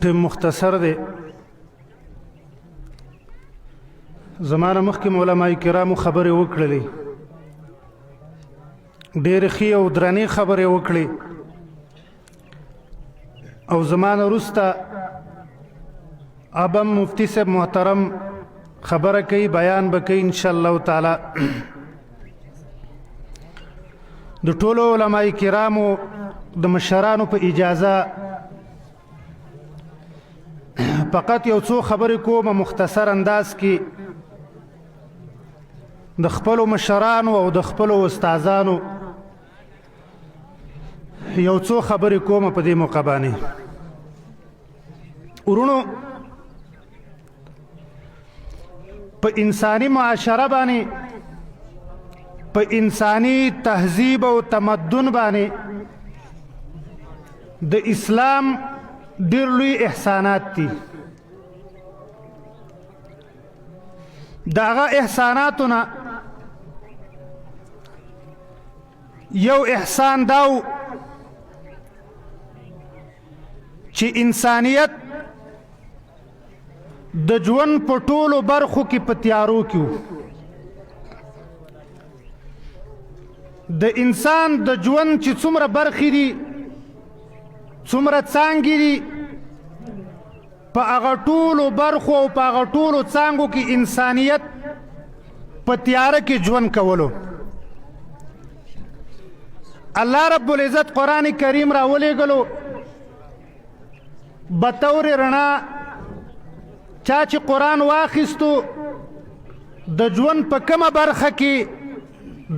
ټیم مختصر دی. زمانه مخکې علماء کرامو خبرې وکړلې، ډېرې ښې او درنې خبرې وکړې، او زمانه وروسته اب هم مفتي صاحب محترم خبره کوي، بیان به کوي انشاءالله تعالی. د ټولو علماء کرامو د مشرانو په اجازه فقط یو څو خبرې کوم مختصر انداز کې. د خپلو مشرانو او د خپلو استادانو یو څو خبرې کوم په دې موقع باندې. ورونو، په انساني معاشره باندې، په انساني تهذیب او تمدن باندې د اسلام ډېر لوی احسانات دي. د هغه احساناتو نه یو احسان دا و چې انسانیت د ژوند په ټولو برخو کې په تیارو کې و. د انسان د ژوند چې څومره برخې دي، څومره څانګې دي، په هغه ټولو برخو او په هغه ټولو څانګو کې انسانیت په تیاره کې ژوند کولو. الله رب العزت قرآن کریم راولېږلو بطور رڼا. چا چې قرآن واخیستو د ژوند په کومه برخه کې،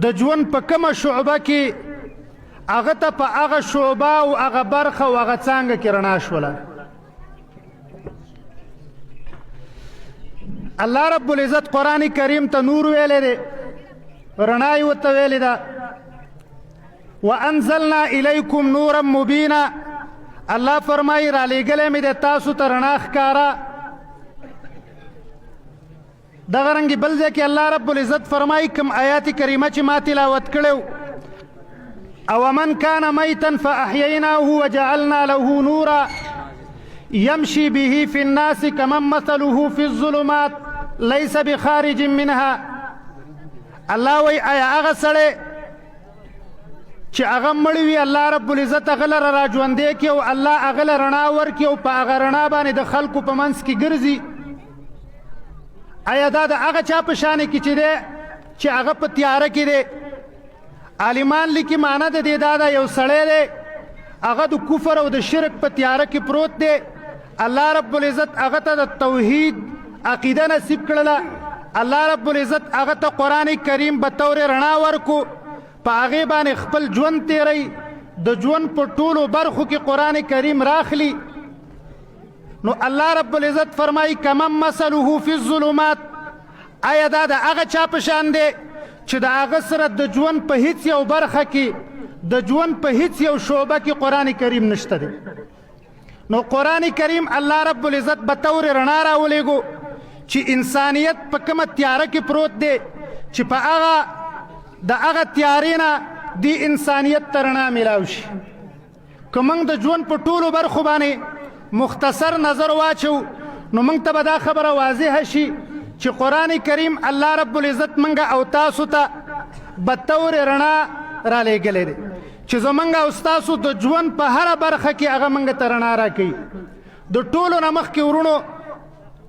د ژوند په کومه شعبه کې، هغه ته په هغه شعبه او هغه برخه او هغه څانګه کې رڼا شوله. الله رب العزت قرآن کریم ته نور ویلی دی، رڼا یې ورته ویلې ده. وانزلنا الیکم نورا مبینا. الله فرمایي رالیږلی مې دی تاسو ته رڼا ښکاره. دغه رنګې بل ځای کې الله رب العزت فرمایي کوم آیات کریمه چې ما تلاوت کړی او من کان میتا فاحییناه وجعلنا له نورا یمشي به فی الناس کمن مثله فی الظلمات لیس بخارج منها. الله وایي آیا هغه سړی چې هغه مړ وي، الله رب العزت هغه لره را ژوندی کړي او الله هغه له رڼا ورکړي او په هغه رڼا باندې د خلکو په منځ کې ګرځي، آیا دا د هغه چا په شانې کې چې دی چې هغه په تیاره کې دی؟ عالمان لیکي معنی د دې دا ده یو سړی دی هغه د کفر او د شرک په تیاره کې پروت دی، الله رب العزت هغه ته د توحید عقیده نصیب کړله، الله رب العزت هغه ته قرآن کریم به طور رڼا ورکو، په هغې باندې خپل ژوند تیری، د ژوند په ټولو برخو کې قرآن کریم راخلي. نو الله رب العزت فرمایي کمن مثله فی الظلمات. آیا دا د هغه چا په شان دی چې د هغه سره د ژوند په هیڅ یو برخه کې، د ژوند په هیڅ یو شعبه کې قرآن کریم نشته دی؟ نو قرآن کریم الله رب العزت به طور رڼا راولېږو چې انسانیت په کومه تیاره کې پروت دی چې په هغه د هغه تیارې نه دې انسانیت ته رڼا میلاو شي. که موږ د ژوند په ټولو برخو باندې مختصر نظر واچو نو موږ ته به دا خبره واضحه شي چې قرآن کریم الله رب العزت موږ او تاسو ته به طور رڼا رالیږلی دی چې زموږ او ستاسو د ژوند په هره برخه کې هغه موږ ته رڼا راکوي. د ټولو نه مخکې ورونو،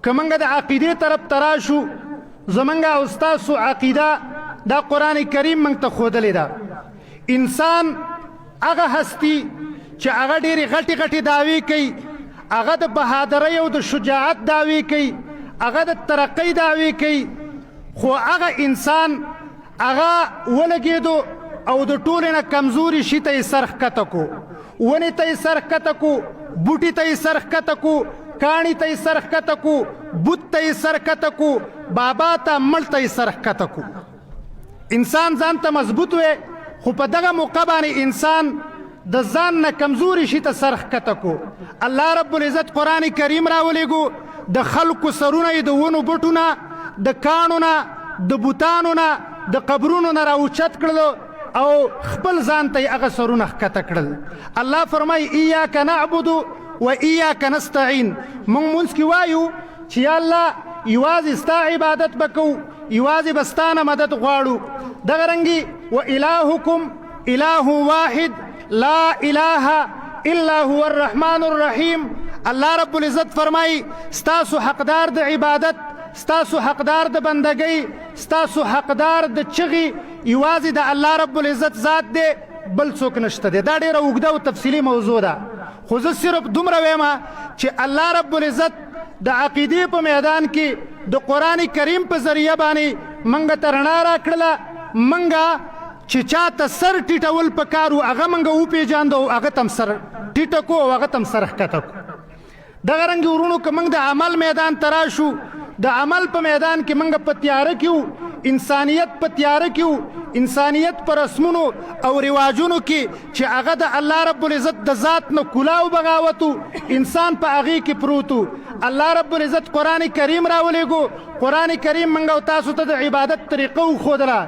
که موږ د عقیدې طرف ته راشو، زموږ او ستاسو عقیده دا قرآن کریم موږ ته ښودلې ده. انسان هغه هستی چې هغه ډېرې غټې غټې دعوې کوي، هغه د بهادرۍ او د شجاعت دعوې کوي، هغه د ترقۍ دعوې کوي، خو هغه انسان هغه ولګېدو او د ټولې نه کمزوري شي ته یې سر ښکته کو، ونې ته یې سر ښکته کو، بوټي ته یې سر ښکته کو، کاڼي ته یې سر ښکته کو، بوت ته یې سر ښکته کو، بابا ته مړ ته یې سر ښکته کو. انسان ځان ته مضبوط وی، خو په دغه موقع باندې انسان د ځان نه کمزوري شي ته سر ښکته کو. الله رب العزت قرآن کریم راولېږو د خلکو سرونه یې د ونو بوټو نه، د کاڼو نه، د بوتانو نه، د قبرونو نه راوچت کړلو او خپل ځان ته هغه سرونه ښکته کړل. الله فرمایي ایاک نعبد و ایاک نستعین. موږ مونځ کې وایو چې یا الله یوازې ستا عبادت به کوو، یوازې به ستا نه مدد غواړو. دغه رنګې و الهکم اله واحد لا اله الا هو الرحمن الرحیم. الله رب العزت فرمایي ستاسو حقدار د عبادت، ستاسو حقدار د بندګۍ، ستاسو حقدار د چغې یوازې د الله رب العزت ذات دی، بل څوک نشته دی. دا ډېره اوږده او تفصیلي موضوع ده، خو زه صرف دومره وایم چې الله رب العزت د عقیدې په میدان کې د قرآن کریم په ذریعه باندې موږ ته رڼا راکړله. موږ چې چاته سر ټیټول پکار و هغه موږ وپېژانده او هغه ته هم سر ټیټه کړو او هغه ته هم سر ښکته کړو. دغه رنګې ورونو که موږ د عمل میدان ته راشو، د عمل په میدان کې موږ په تیاره کې وو، انسانیت په تیاره کې وو، انسانیت په رسمونو او رواجونو کې چې هغه د الله رب العزت د ذات نه کلاو بغاوت و، انسان په هغې کې پروت و. الله رب العزت قرآن کریم راولېږو. قرآن کریم موږ او تاسو ته د عبادت طریقه وښودله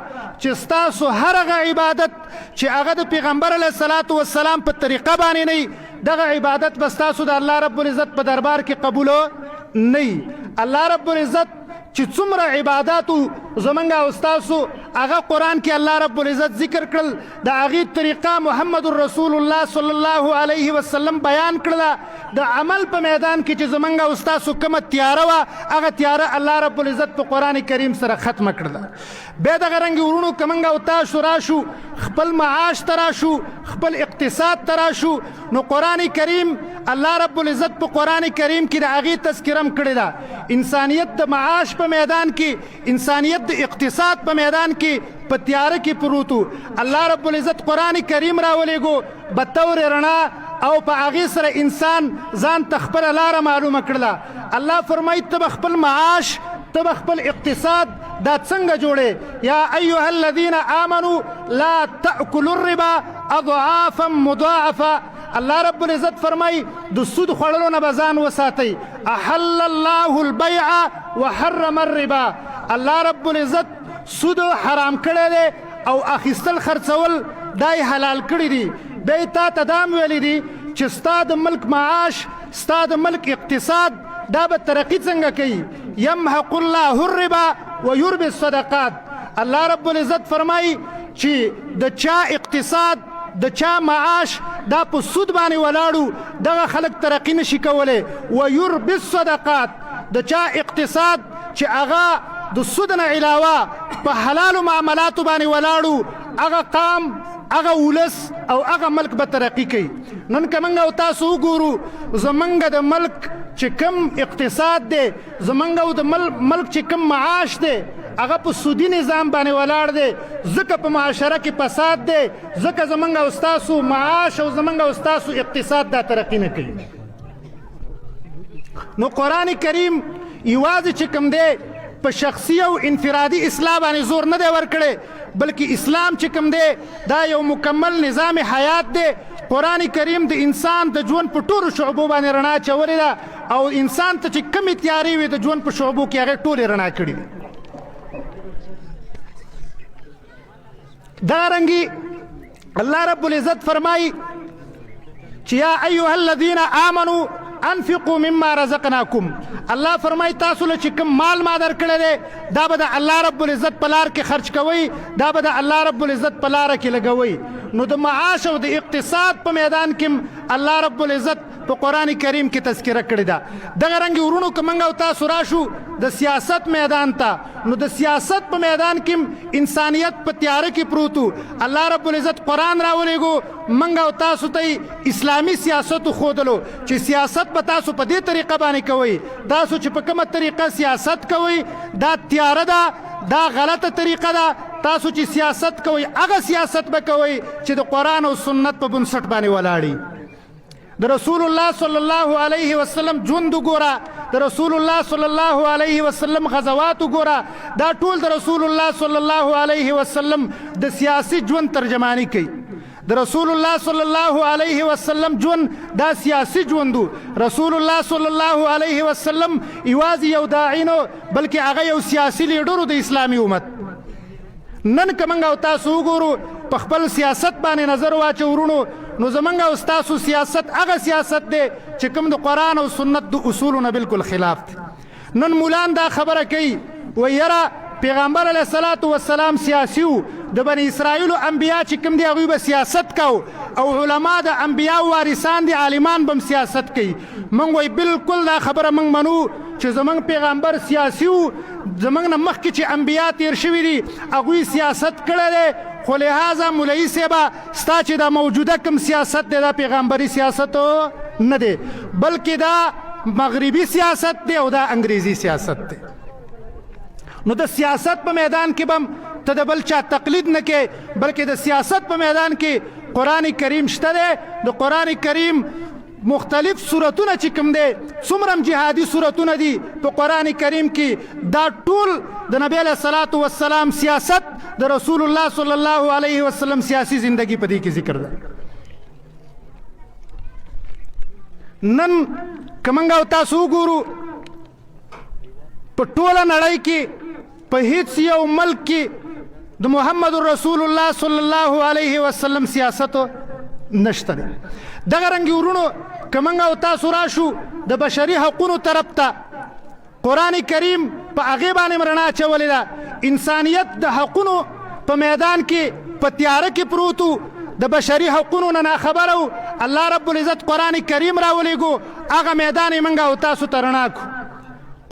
چې ستاسو هر هغه عبادت چې هغه د پیغمبر علیه الصلاة والسلام په طریقه باندې نه وي، دغه عبادت به ستاسو د الله رب العزت په دربار کې قبوله نه وي. الله رب العزت چې څومره عباداتو زمونږ او ستاسو هغه قرآن کې الله رب العزت ذکر کړل، د هغې طریقه محمد رسول الله صلی الله علیه وسلم بیان کړله. د عمل په میدان کې چې زمونږ او ستاسو کومه تیاره وه، هغه تیاره الله رب العزت په قرآن کریم سره ختمه کړله. بیا دغه رنګې ورونو که موږ او تاسو راشو، خپل معاش ته راشو، خپل اقتصاد ته راشو، نو قرآن کریم الله رب العزت په قرآن کریم کې د هغې تذکره هم کړې ده. انسانیت د معاش په میدان کې، انسانیت د اقتصاد په میدان کې په تیاره کې پروت و. الله رب العزت قرآن کریم راولېږو بطور رڼا او په هغې سره انسان ځان ته خپله لاره معلومه کړله. الله فرمایي ته به خپل معاش، ته به خپل اقتصاد دا څنګه جوړې؟ یا ایها الذین آمنوا لا تأکلوا الربا اضعافا مضاعفا. الله رب العزت فرمایي د سود خوړلو نه به ځان وساتئ. احل الله البیع وحرم الربا. الله رب العزت سود حرام کړی دی او اخیستل خرڅول دا یې حلال کړي دي. بیا یې تا ته دا هم ویلي دي چې ستا د ملک معاش، ستا د ملک اقتصاد دا به ترقي څنګه کوي؟ یمحق الله الربا ویربي الصدقات. الله رب العزت فرمایي چې د چا اقتصاد، د چا معاش دا په سود باندې ولاړو، دغه خلک ترقي نشي کولی. ویربي الصدقات، د چا اقتصاد چې هغه د سود نه علاوه په حلالو معاملاتو باندې ولاړو، هغه قام، هغه ولس او هغه ملک به ترقي کوي. نن که موږ او تاسو وګورو زمونږ د ملک چې کوم اقتصاد دی، زمونږ او د ملک چې کوم معاش دی، هغه په سودي نظام باندې ولاړ دی. ځکه په معاشره کې فساد دی، ځکه زمونږ او ستاسو معاش او زمونږ او ستاسو اقتصاد دا ترقي نه کوي. نو قرآن کریم یوازې چې کوم دی په شخصي او انفرادي اصلاح باندې زور نه دی ورکړی، بلکې اسلام چې کوم دی دا یو مکمل نظام حیات دی. قرآن کریم د انسان د ژوند په ټولو شعبو باندې رڼا اچولې ده او انسان ته چې کمې تیارې وي د ژوند په شعبو کې هغې ټولې رڼا کړي دي. دغه رنګې الله رب العزت فرمایي چې یا ایها الذین آمنوا انفقوا مما رزقناکم. الله فرمایي تاسو له چې کوم مال ما درکړی دی دا به د الله رب العزت په لار کې خرچ کوئ، دا به د الله رب العزت په لاره کې لګوئ. نو د معاش او د اقتصاد په میدان کې الله رب العزت په قرآن کریم کې تذکره کړې ده. دغه رنګې ورونو که موږ او تاسو راشو د سیاست میدان ته، نو د سیاست په میدان کې انسانیت په تیاره کې پروت و. الله رب العزت قرآن راولېږو موږ او تاسو ته اسلامي سیاست وښودلو چې سیاست به تاسو په دې طریقه باندې کوئ. تاسو چې په کومه طریقه سیاست کوئ دا تیاره ده، دا غلطه طریقه ده. تاسو چې سیاست کوئ هغه سیاست به کوئ چې د قرآن او سنت په بنسټ باندې ولاړي. د رسول الله صلی الله علیه وسلم ژوند وګوره، د رسول الله صلی الله علیه وسلم غزوات وګوره، دا ټول د رسول الله صلی الله علیه وسلم د سیاسي ژوند ترجمانی کوي. د رسول الله صلی الله علیه وسلم ژوند دا سیاسي ژوند و. رسول الله صلی الله علیه وسلم یوازې یو داعی نه بلکې هغه یو سیاسي لیډر د اسلامي امت. نن که موږ او تاسو وګورو په خپل سیاست باندې نظر واچو ورونو نو زمونږ او ستاسو سیاست هغه سیاست دی چې کوم د قرآن او سنت د اصولو نه بالکل خلاف دی. نن مولان دا خبره کوي و یره پیغمبر علیه الصلاة والسلام سیاسی و د بنی اسرائیلو انبیا چې کوم دی هغوی به سیاست کو او علما د انبیا وارثان دي عالمان به سیاست کوي. موږ وایي بالکل دا خبره موږ منو چې زمونږ پیغمبر سیاسی و زمونږ نه مخکې چې انبیا تیر شوي دي هغوی سیاست کړی دی خو لہذا مولوي صاحبه ستا چې دا موجوده کوم سیاست دی دا پیغمبري سیاست نه دی بلکې دا مغربي سیاست دی او دا انګریزي سیاست دی. نو د سیاست په میدان کې بم ته د بل چا تقلید نه کې بلکې د سیاست په میدان کې قرآن کریم شته دی. د قرآن کریم مختلف صورتونه چې کوم دی څومره جهادي صورتونه دي په قرآن کریم کې دا ټول د نبی علیه الصلاة والسلام سیاست د رسول الله صلی الله علیه وسلم سیاسی زندگی په دې کې ذکر ده. نن که موږ او تاسو وګورو په ټوله نړۍ کې په هیڅ یو ملک کې د محمد رسول الله صلی الله علیه وسلم سیاست نشته دی. دغه رنګې ورونو که موږ او تاسو راشو د بشري حقونو طرف ته قرآن کریم په هغې باندې رڼا اچولې ده. انسانیت د حقونو په میدان کې په تیاره کې پروت و د بشري حقونو نه ناخبره و الله رب العزت قرآن کریم راولیږو هغه میدان یې موږ او تاسو ته رڼا کړو.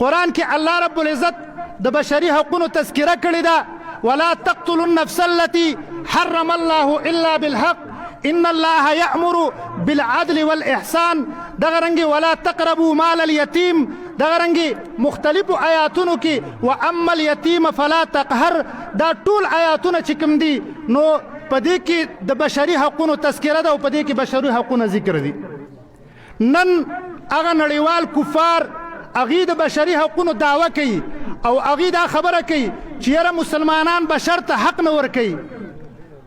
قرآن کې الله رب العزت د بشري حقونو تذکره کړې ده ولا تقتلوا النفس التي حرم الله الا بالحق ان الله يأمر بالعدل والإحسان. دغه رنګې ولا تقربوا مال اليتيم دغه رنګې مختلفو آیاتونو کې واما اليتيم فلا تقهر دا ټول آیاتونه چې کوم دي نو په دې کې د بشري حقونو تذکره ده او په دې کې بشري حقونه ذکر دي. نن هغه نړیوال کفار هغوی د بشري حقونو دعوه کوي او هغوی دا خبره کوي چې یاره مسلمانان بشر ته حق نه ورکوي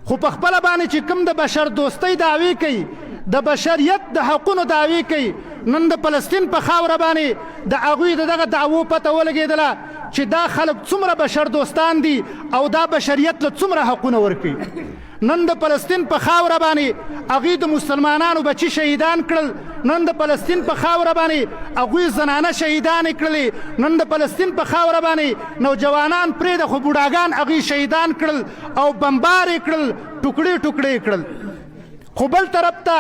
خو په خپله باندې چې کوم د بشر دوستۍ دعوې کوي د بشریت د حقونو دعوې کوي. نن د فلسطین په خاوره باندې د هغوی د دغه دعوو پته ولګېدله چې دا خلک څومره بشر دوستان دي او دا بشریت له څومره حقونه ورکوي. نن د فلسطین په خاوره باندې هغوی د مسلمانانو بچي شهیدان کړل. نن د فلسطین په خاوره باندې هغوی زنانه شهیدانې کړلې. نن د فلسطین په خاوره باندې نوجوانان پرېږده خو بوډاګان هغوی شهیدان کړل او بمبار یې کړل ټوکړې ټوکړې کړل. خو بل طرف ته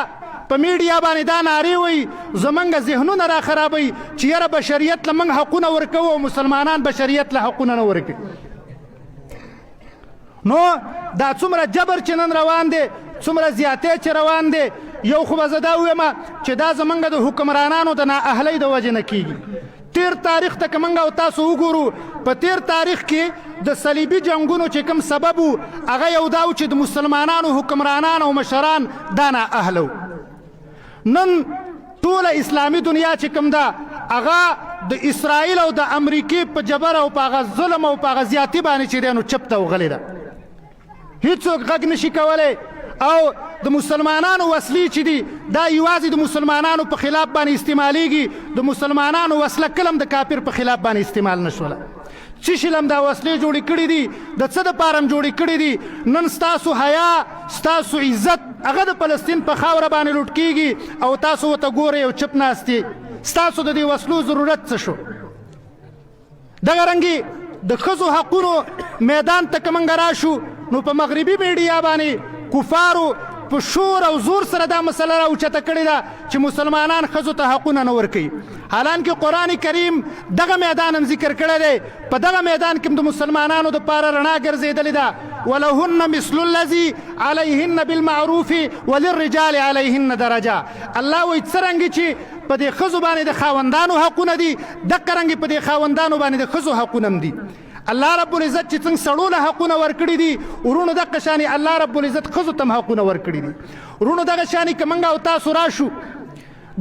په میډیا باندې دا نارې وایي زمونږ ذهنونه را خرابوي چې یاره بشریت له موږ حقونه ورکوو او مسلمانان بشریت له حقونه نه ورکوي. نو دا څومره جبر چې نن روان دی څومره زیاتې چې روان دی یو خو به زه دا ووایم چې دا زمونږ د حکمرانانو د نااهلۍ د وجې نه کېږي. تیر تاریخ ته که موږ او تاسو وګورو په تیر تاریخ کې د صلیبي جنګونو چې کوم سبب و هغه یو دا و چې د مسلمانانو حکمرانان او مشران دا نااهله و. نن ټوله اسلامي دنیا چې کوم ده هغه د اسرائیل او د امریکې په جبر او په هغه ظلم او په هغه زیاتي باندې چې دی نو چپ ته وغلې ده. هیڅوک غږ نشي کولی او د مسلمانانو وسلې چې دي دا یوازې د مسلمانانو په خلاف باندې استعمالیږي. د مسلمانانو وسله کله هم د کافر په خلاف باندې استعمال نشوله. څه شي هم دا وسلې جوړې کړي دي د څه دپاره هم جوړې کړي دي. نن ستاسو حیا ستاسو عزت هغه د فلسطین په خاوره باندې لوټ کېږي او تاسو ورته ګورئ او چپ ناست یې. ستاسو د دې وسلو ضرورت څه شو؟ دغه رنګې د ښځو حقونو میدان ته که موږ راشو نو په مغربي میډیا باندې کفارو په شور او زور سره دا مسله راوچته کړې ده چې مسلمانان ښځو ته حقونه نه ورکوي. حالانکه قرآن کریم دغه میدان هم ذکر کړی دی. په دغه میدان کې د مسلمانانو دپاره رڼا ګرځېدلې ده ولهن مثل الذي علیهن بالمعروف وللرجال علیهن درجه. الله وایي څرنګې چې په دې ښځو باندې د خاوندانو حقونه دي دقه رنګې په دې خاوندانو باندې د ښځو حقونه هم دي. الله رب العزت چې څنګه سړو له حقونه ورکړي دي ورونو دغه شانې الله رب العزت ښځو ته هم حقونه ورکړي دي. ورونو دغه شانې که موږ او تاسو راشو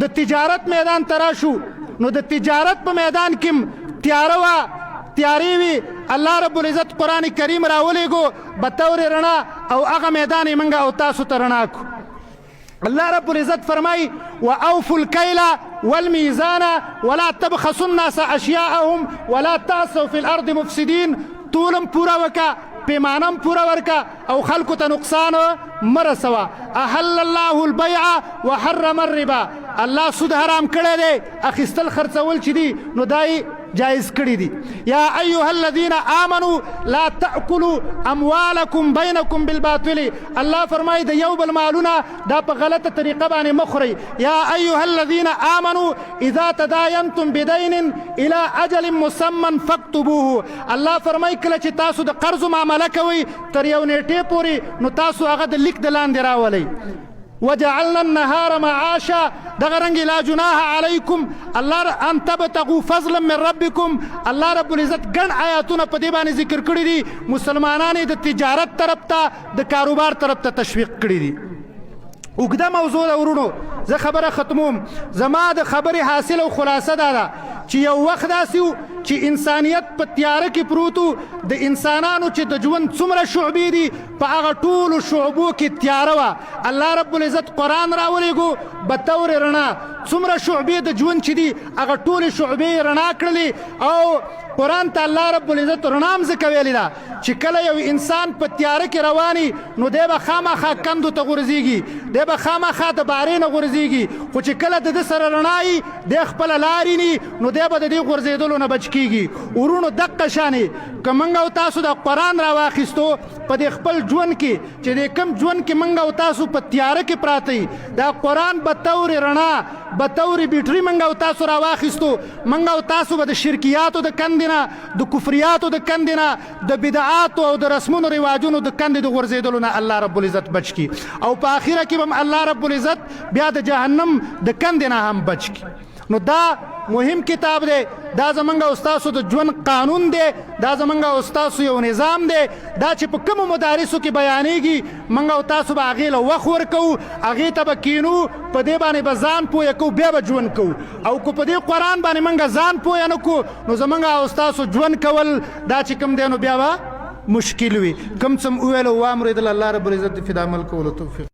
د تجارت میدان ته راشو نو د تجارت په میدان کې هم تیارې وي. الله رب العزت قرآن کریم راولیږو بطور رڼا او هغه میدان یې موږ او تاسو ته رڼا کړو. الله رب العزت فرمای واوفوا الكيل والميزان ولا تبخسوا الناس اشياءهم ولا تعثوا في الارض مفسدين. طولم پورا وکا پیمانه پوره ورکه او خلکو ته نقصان مه رسوه. احل الله البیع وحرم الربا، الله سود حرام کړی دی، اخیستل خرڅول چې دي نو دا جائز کړی دي. یا ایها الذین آمنوا لا تأکلوا اموالکم بینکم بالباطل، الله فرمایي د یو بل مالونه دا په غلطه طریقه باندې مه خورئ. یا ایها الذین آمنوا اذا تداینتم بدین الى اجل مسمى فاكتبوه، الله فرمایي کله چې تاسو د قرض معامله کوئ تر یو نیټې پورې نو تاسو هغه د لیک د لاندې راولئ. وجعلنا النهار معاشا، دغه رنګ لا جناح علیکم الله ان تبتغوا فضلا من ربکم، الله رب العزت ګڼ آیاتونه په دې باندې ذکر کړي دي، مسلمانان د تجارت طرف ته د کاروبار طرف ته تشویق کړي دي. اوږده موضوع ده ورونو، زه خبره ختموم. زما د خبرې حاصل او خلاصه دا ده چې یو وخت داسې و چې انسانیت په تیاره کې پروت و، د انسانانو چې د ژوند څومره شعبې دي په هغه ټولو شعبو کې تیاره وه. الله رب العزت قرآن راولېږو بطور رڼا، څومره شعبې د ژوند چې دي هغه ټولې شعبې یې رڼا کړلې. او قرآن ته الله رب العزت رڼا هم ځکه ویلې ده چې کله یو انسان په تیاره کې رواني نو دی به خامخا کندو ته غورځېږي، دی به خامخا د بارې نه غورځېږي، خو چې کله د ده سره رڼا وي دی خپله لارې ني نو دی به د دې غورځېدلو نه بچ کېږي. ورونو دقه شانې که موږ او تاسو د قرآن راواخیستو په دې خپل ژوند کې چې د کوم ژوند کې موږ او تاسو په تیاره کې پراته یي، دا قرآن بطور رڼا بطور بیټري موږ او تاسو راواخیستو، موږ او تاسو به د شرکیاتو د کندې نه، د کفریاتو د کندې نه، د بدعاتو او د رسمونو رواجونو د کندې د غورځېدلو نه الله رب العزت بچ کی، او په آخره کې به الله رب العزت بیا د جهنم د کندې نه هم بچ کی. نو دا مهم کتاب دی، دا زمونږ او ستاسو د ژوند قانون دی، دا زمونږ او ستاسو یو نظام دی، دا چې په کومو مدارسو کې بیانېږي موږ او تاسو به هغې له وخت ورکوو، هغې ته به کینو، په دې باندې به ځان پویه کوو، بیا به ژوند کوو. او که په دې قرآن باندې موږ ځان پویه نه کړو نو زمونږ او ستاسو ژوند کول دا چې کوم دی نو بیا به مشکل وي. کوم څه م وویل وامرېدل، الله رب العزت د فدا عمل کولو توفیق